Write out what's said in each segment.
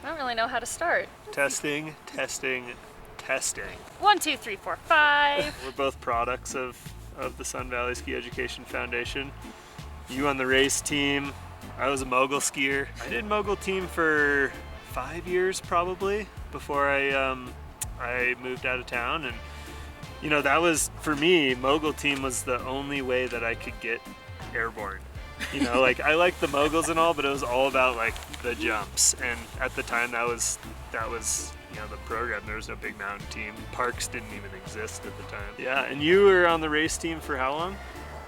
I don't really know how to start. Testing. 1, 2, 3, 4, 5. We're both products of the Sun Valley Ski Education Foundation. You on the race team. I was a mogul skier. I did mogul team for 5 years probably before I moved out of town, and you know, that was, for me, mogul team was the only way that I could get airborne. You know, like I liked the moguls and all, but it was all about like the jumps, and at the time that was you know, the program. There was no big mountain team. Parks didn't even exist at the time. Yeah, and you were on the race team for how long?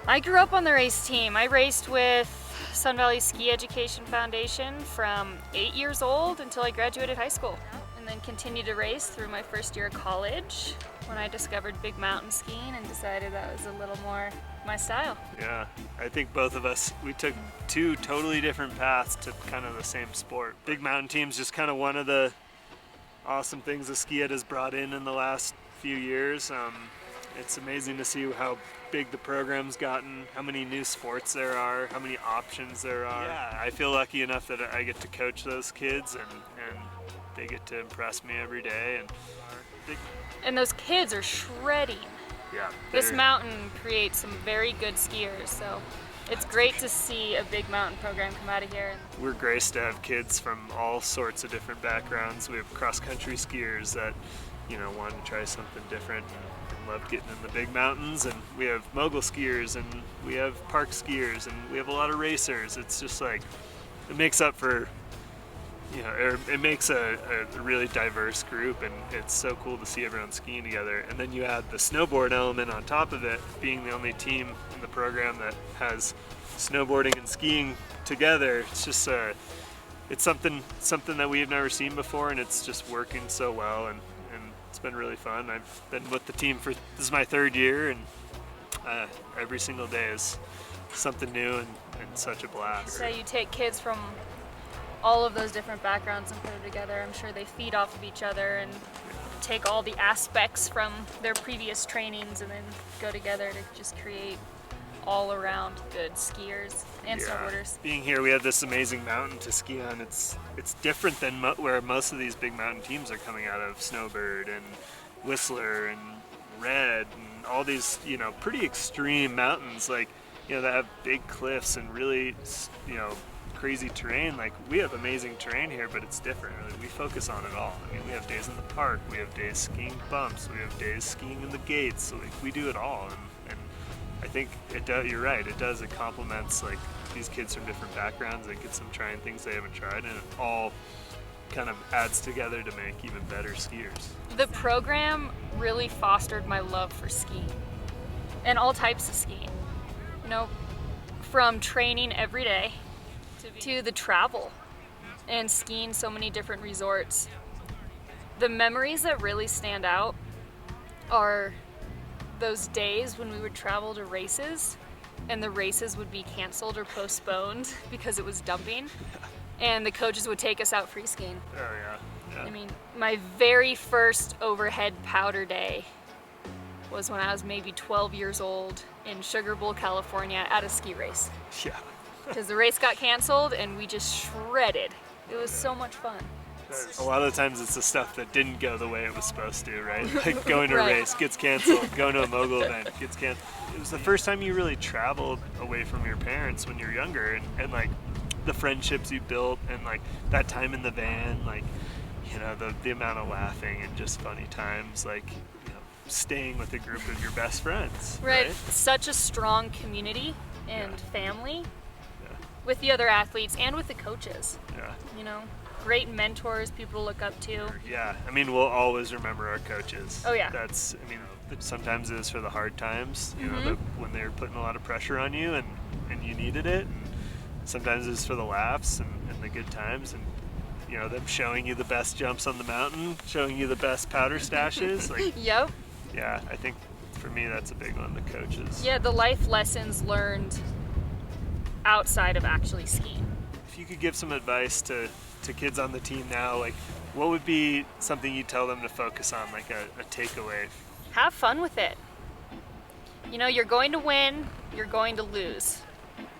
I grew up on the race team. I raced with Sun Valley Ski Education Foundation from 8 years old until I graduated high school, and then continued to race through my first year of college when I discovered big mountain skiing and decided that was a little more my style. Yeah, I think both of us, we took two totally different paths to kind of the same sport. Big mountain team's just kind of one of the awesome things the ski ed has brought in the last few years. It's amazing to see how big the program's gotten, how many new sports there are, how many options there are. Yeah, I feel lucky enough that I get to coach those kids, and they get to impress me every day. And those kids are shredding. Yeah, this mountain creates some very good skiers, so it's great to see a big mountain program come out of here. We're graced to have kids from all sorts of different backgrounds. We have cross-country skiers that, you know, want to try something different and love getting in the big mountains, and we have mogul skiers, and we have park skiers, and we have a lot of racers. It's just like, it makes up for, you know, it makes a really diverse group, and it's so cool to see everyone skiing together. And then you add the snowboard element on top of it, being the only team in the program that has snowboarding and skiing together. It's just it's something that we've never seen before, and it's just working so well, and it's been really fun. I've been with the team this is my 3rd year, and every single day is something new and such a blast. So you take kids from all of those different backgrounds and put them together. I'm sure they feed off of each other and take all the aspects from their previous trainings and then go together to just create all around good skiers and snowboarders. Being here, we have this amazing mountain to ski on. It's different than where most of these big mountain teams are coming out of. Snowbird and Whistler and Red and all these, you know, pretty extreme mountains, like, you know, that have big cliffs and really, you know, crazy terrain. Like, we have amazing terrain here, but it's different. Really, we focus on it all. I mean, we have days in the park, we have days skiing bumps, we have days skiing in the gates. So, like, we do it all, and I think it does. You're right. It does. It complements like these kids from different backgrounds. It gets them trying things they haven't tried, and it all kind of adds together to make even better skiers. The program really fostered my love for skiing and all types of skiing. You know, from training every day to the travel and skiing so many different resorts. The memories that really stand out are those days when we would travel to races and the races would be canceled or postponed because it was dumping, and the coaches would take us out free skiing. Oh yeah. I mean, my very first overhead powder day was when I was maybe 12 years old in Sugar Bowl, California at a ski race. Yeah. Because the race got canceled and we just shredded. It was so much fun. A lot of the times it's the stuff that didn't go the way it was supposed to, right? Like going to a Right. race gets canceled, going to a mogul event gets canceled. It was the first time you really traveled away from your parents when you're younger, and like the friendships you built, and like that time in the van, like, you know, the amount of laughing and just funny times, like, you know, staying with a group of your best friends. Right. Such a strong community and family Yeah. with the other athletes and with the coaches. Yeah. You know, great mentors, people to look up to. Yeah, I mean, we'll always remember our coaches. Oh, yeah. That's, I mean, sometimes it is for the hard times, you know, when they're putting a lot of pressure on you and you needed it. And sometimes it's for the laughs and the good times, and, you know, them showing you the best jumps on the mountain, showing you the best powder stashes. Like, Yep. yeah, I think for me that's a big one, the coaches. Yeah, the life lessons learned outside of actually skiing. If you could give some advice to kids on the team now, like, what would be something you'd tell them to focus on, like a takeaway? Have fun with it. You know, you're going to win, you're going to lose.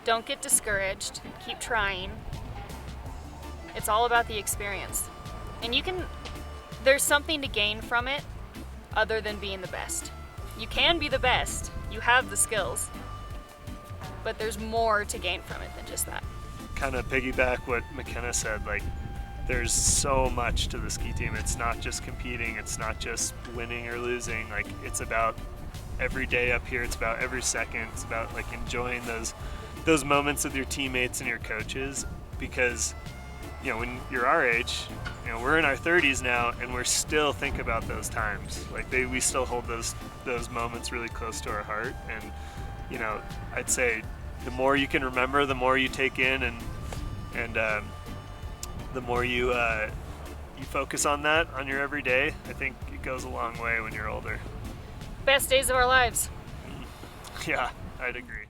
Don't get discouraged. Keep trying. It's all about the experience. And there's something to gain from it other than being the best. You can be the best, you have the skills, but there's more to gain from it than just that. Kind of piggyback what McKenna said, like there's so much to the ski team. It's not just competing, it's not just winning or losing, like it's about every day up here, it's about every second, it's about like enjoying those moments with your teammates and your coaches, because you know, when you're our age, you know, we're in our 30s now, and we're still think about those times. Like we still hold those moments really close to our heart. And you know, I'd say the more you can remember, the more you take in, and the more you focus on that on your everyday. I think it goes a long way when you're older. Best days of our lives. Yeah, I'd agree.